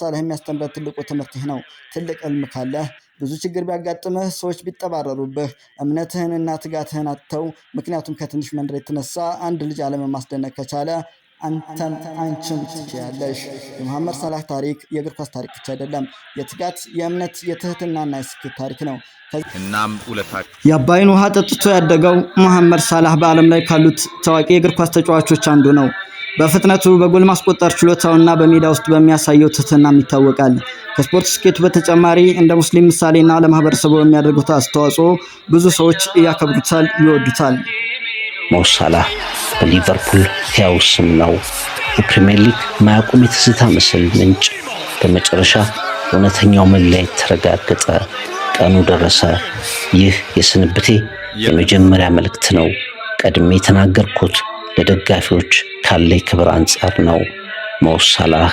ሳላህ የሚያስተምረን ትልቁ ትምህርት ይህ ነው። ትልቅ ህልም ካለህ ብዙ ችግር ቢያጋጥምህ ሰዎች ቢጠባረሩብህ እምነትህንና ትጋትህን አጥተው ምክንያቱም ከትንሽ መንደር የተነሳ አንድ ልጅ ዓለምን ማስደነቅ ከቻለ አንተም አንቺም ትችያለሽ። የመሐመድ ሳላህ ታሪክ የእግር ኳስ ታሪክ ብቻ አይደለም፣ የትጋት የእምነት የትህትናና የስኬት ታሪክ ነው። እናም የአባይን ውሃ ጠጥቶ ያደገው መሐመድ ሳላህ በዓለም ላይ ካሉት ታዋቂ የእግር ኳስ ተጫዋቾች አንዱ ነው። በፍጥነቱ በጎል ማስቆጠር ችሎታውና በሜዳ ውስጥ በሚያሳየው ትህትናም ይታወቃል። ከስፖርት ስኬቱ በተጨማሪ እንደ ሙስሊም ምሳሌና ለማህበረሰቡ በሚያደርጉት አስተዋጽኦ ብዙ ሰዎች ያከብሩታል፣ ይወዱታል። ሞ ሳላህ በሊቨርፑል ሕያው ስም ነው። የፕሪሚየር ሊግ ማያቆም የትዝታ ምስል ምንጭ። በመጨረሻ እውነተኛው መለያየት ተረጋገጠ። ቀኑ ደረሰ። ይህ የስንብቴ የመጀመሪያ መልእክት ነው። ቀድሜ የተናገርኩት ለደጋፊዎች ካለኝ ክብር አንጻር ነው። ሞ ሳላህ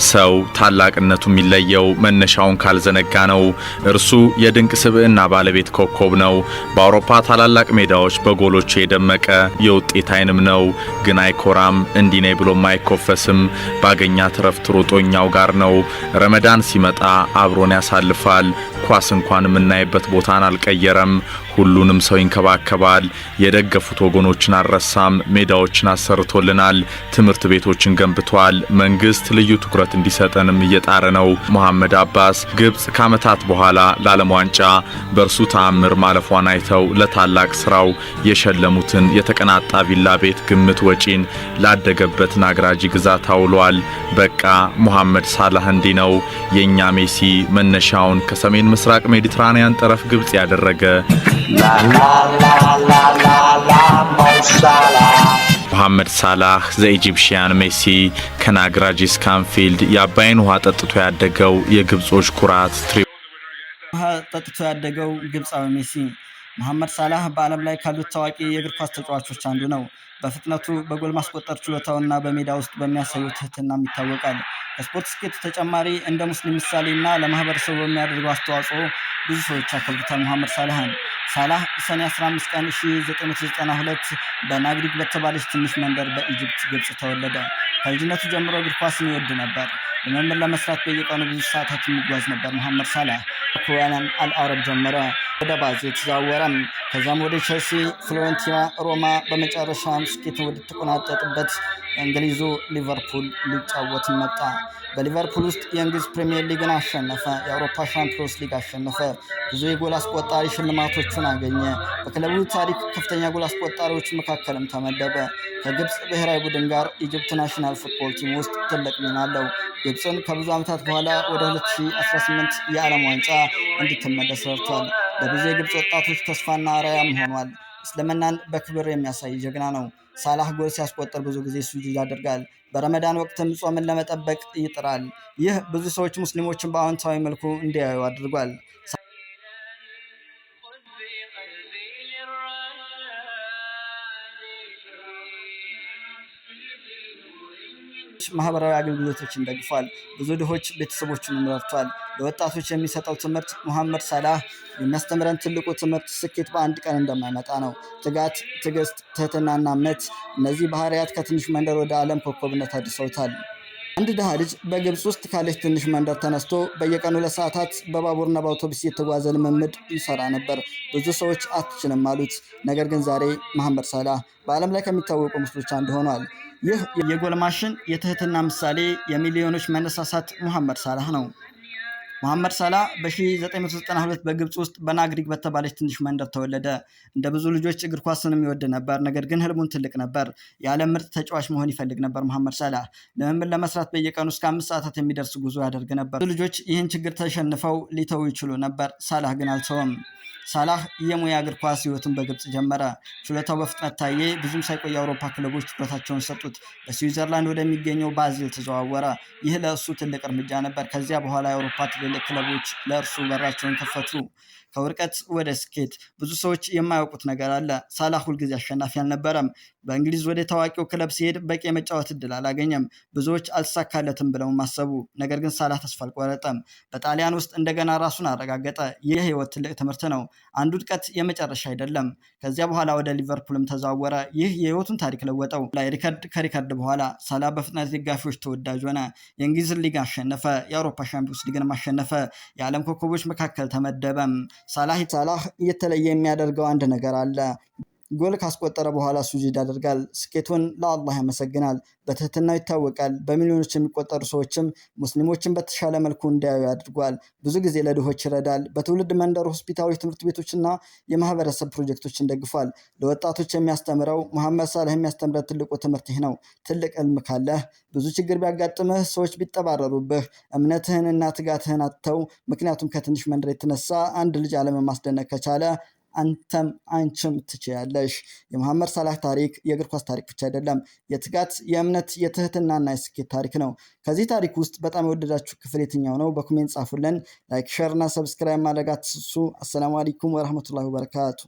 ሰው ታላቅነቱ የሚለየው መነሻውን ካልዘነጋ ነው። እርሱ የድንቅ ስብዕና ባለቤት ኮከብ ነው። በአውሮፓ ታላላቅ ሜዳዎች በጎሎች የደመቀ የውጤት አይንም ነው። ግን አይኮራም፣ እንዲህ ነኝ ብሎም አይኮፈስም። ባገኛት ረፍት ሮጦኛው ጋር ነው። ረመዳን ሲመጣ አብሮን ያሳልፋል። ኳስ እንኳን የምናይበት ቦታን አልቀየረም። ሁሉንም ሰው ይንከባከባል። የደገፉት ወገኖችን አልረሳም። ሜዳዎችን አሰርቶልናል። ትምህርት ቤቶችን ገንብቷል። መንግስት ልዩ ትኩረት እንዲሰጠንም እየጣረ ነው። መሐመድ አባስ ግብጽ ከዓመታት በኋላ ለዓለም ዋንጫ በእርሱ ተአምር ማለፏን አይተው ለታላቅ ስራው የሸለሙትን የተቀናጣ ቪላ ቤት ግምት ወጪን ላደገበት ናግራጂ ግዛት አውሏል። በቃ መሐመድ ሳላህ እንዲህ ነው። የኛ ሜሲ መነሻውን ከሰሜን ምስራቅ ሜዲትራኒያን ጠረፍ ግብጽ ያደረገ መሐመድ ሳላህ ዘኢጂፕሽያን ሜሲ ከናግራጂ እስከ አንፊልድ የአባይን ውሃ ጠጥቶ ያደገው የግብጾች ኩራት ጠጥቶ ያደገው ግብጻዊ ሜሲ መሐመድ ሳላህ በዓለም ላይ ካሉት ታዋቂ የእግር ኳስ ተጫዋቾች አንዱ ነው። በፍጥነቱ በጎል ማስቆጠር ችሎታውና በሜዳ ውስጥ በሚያሳየው ትህትናም ይታወቃል። ከስፖርት ስኬቱ ተጨማሪ እንደ ሙስሊም ምሳሌና ለማህበረሰቡ በሚያደርገው አስተዋጽኦ ብዙ ሰዎች ያከብሩታል። መሐመድ ሳላህን ሳላህ ሰኔ 15 ቀን 1992 በናግሪግ በተባለች ትንሽ መንደር በኢጅፕት ግብጽ ተወለደ። ከልጅነቱ ጀምሮ እግር ኳስን ይወድ ነበር። ልምምድ ለመስራት በየቀኑ ብዙ ሰዓታት የሚጓዝ ነበር። መሐመድ ሳላህ ከወያናን አልአረብ ጀመረ፣ ወደ ባዜል ተዛወረም። ከዛም ወደ ቼልሲ፣ ፍሎረንቲና፣ ሮማ በመጨረሻም ስኬትን ወደ ተቆናጠጥበት እንግሊዙ ሊቨርፑል ሊጫወት መጣ። በሊቨርፑል ውስጥ የእንግሊዝ ፕሪሚየር ሊግን አሸነፈ። የአውሮፓ ሻምፒዮንስ ሊግ አሸነፈ። ብዙ የጎል አስቆጣሪ ሽልማቶችን አገኘ። በክለቡ ታሪክ ከፍተኛ ጎል አስቆጣሪዎች መካከልም ተመደበ። ከግብጽ ብሔራዊ ቡድን ጋር ኢጅፕት ናሽናል ፉትቦል ቲም ውስጥ ትልቅ ሚና አለው። ግብጽን ከብዙ ዓመታት በኋላ ወደ 2018 የዓለም ዋንጫ እንድትመለስ ረድቷል። ለብዙ የግብጽ ወጣቶች ተስፋና አርአያም ሆኗል። እስልምናን በክብር የሚያሳይ ጀግና ነው። ሳላህ ጎል ሲያስቆጥር ብዙ ጊዜ ሱጁድ ያደርጋል። በረመዳን ወቅትም ጾምን ለመጠበቅ ይጥራል። ይህ ብዙ ሰዎች ሙስሊሞችን በአዎንታዊ መልኩ እንዲያዩ አድርጓል። ማህበራዊ አገልግሎቶችን ደግፏል። ብዙ ድሆች ቤተሰቦችን ረድቷል። ለወጣቶች የሚሰጠው ትምህርት መሐመድ ሳላህ የሚያስተምረን ትልቁ ትምህርት ስኬት በአንድ ቀን እንደማይመጣ ነው። ትጋት፣ ትዕግስት፣ ትህትናና እምነት፣ እነዚህ ባህሪያት ከትንሽ መንደር ወደ ዓለም ኮከብነት አድርሰውታል። አንድ ድሃ ልጅ በግብጽ ውስጥ ካለች ትንሽ መንደር ተነስቶ በየቀኑ ለሰዓታት በባቡርና በአውቶቡስ የተጓዘ ልምምድ ይሰራ ነበር። ብዙ ሰዎች አትችልም አሉት። ነገር ግን ዛሬ መሐመድ ሳላህ በዓለም ላይ ከሚታወቁ ምስሎች አንዱ ሆኗል። ይህ የጎል ማሽን የትህትና ምሳሌ፣ የሚሊዮኖች መነሳሳት መሐመድ ሳላህ ነው። መሐመድ ሳላህ በ1992 በግብጽ ውስጥ በናግሪግ በተባለች ትንሽ መንደር ተወለደ። እንደ ብዙ ልጆች እግር ኳስንም ይወድ ነበር። ነገር ግን ህልሙን ትልቅ ነበር። የዓለም ምርጥ ተጫዋች መሆን ይፈልግ ነበር። መሐመድ ሳላህ ልምምድ ለመስራት በየቀኑ እስከ 5 ሰዓታት የሚደርስ ጉዞ ያደርግ ነበር። ብዙ ልጆች ይህን ችግር ተሸንፈው ሊተው ይችሉ ነበር። ሳላህ ግን አልተወም። ሳላህ የሙያ እግር ኳስ ህይወቱን በግብጽ ጀመረ። ችሎታው በፍጥነት ታየ። ብዙም ሳይቆይ የአውሮፓ ክለቦች ትኩረታቸውን ሰጡት። በስዊዘርላንድ ወደሚገኘው ባዜል ተዘዋወረ። ይህ ለእሱ ትልቅ እርምጃ ነበር። ከዚያ በኋላ የአውሮፓ ትልልቅ ክለቦች ለእርሱ በራቸውን ከፈቱ። ከውድቀት ወደ ስኬት። ብዙ ሰዎች የማያውቁት ነገር አለ። ሳላህ ሁልጊዜ አሸናፊ አልነበረም። በእንግሊዝ ወደ ታዋቂው ክለብ ሲሄድ በቂ የመጫወት እድል አላገኘም። ብዙዎች አልተሳካለትም ብለው ማሰቡ። ነገር ግን ሳላህ ተስፋ አልቆረጠም። በጣሊያን ውስጥ እንደገና ራሱን አረጋገጠ። ይህ የህይወት ትልቅ ትምህርት ነው። አንድ ውድቀት የመጨረሻ አይደለም። ከዚያ በኋላ ወደ ሊቨርፑልም ተዘዋወረ። ይህ የህይወቱን ታሪክ ለወጠው። ከሪከርድ በኋላ ሳላህ በፍጥነት ደጋፊዎች ተወዳጅ ሆነ። የእንግሊዝ ሊግ አሸነፈ። የአውሮፓ ሻምፒዮንስ ሊግን አሸነፈ። የዓለም ኮከቦች መካከል ተመደበም። ሳላህ የተለየ የሚያደርገው አንድ ነገር አለ። ጎል ካስቆጠረ በኋላ ሱጁድ ያደርጋል። ስኬቱን ለአላህ ያመሰግናል። በትህትናው ይታወቃል። በሚሊዮኖች የሚቆጠሩ ሰዎችም ሙስሊሞችን በተሻለ መልኩ እንዲያዩ ያድርጓል። ብዙ ጊዜ ለድሆች ይረዳል። በትውልድ መንደር ሆስፒታሎች፣ ትምህርት ቤቶችና የማህበረሰብ ፕሮጀክቶችን ደግፏል። ለወጣቶች የሚያስተምረው መሐመድ ሳላህ የሚያስተምረው ትልቁ ትምህርት ይህ ነው። ትልቅ ህልም ካለህ፣ ብዙ ችግር ቢያጋጥምህ፣ ሰዎች ቢጠባረሩብህ፣ እምነትህንና ትጋትህን አጥተው፣ ምክንያቱም ከትንሽ መንደር የተነሳ አንድ ልጅ ዓለምን ማስደነቅ ከቻለ አንተም አንቺም ትችያለሽ። የመሐመድ ሳላህ ታሪክ የእግር ኳስ ታሪክ ብቻ አይደለም። የትጋት፣ የእምነት፣ የትህትናና የስኬት ታሪክ ነው። ከዚህ ታሪክ ውስጥ በጣም የወደዳችሁ ክፍል የትኛው ነው? በኮሜንት ጻፉልን። ላይክ፣ ሼር እና ሰብስክራይብ ማድረግ አትርሱ። አሰላሙ አለይኩም ወረህመቱላሂ ወበረካቱ።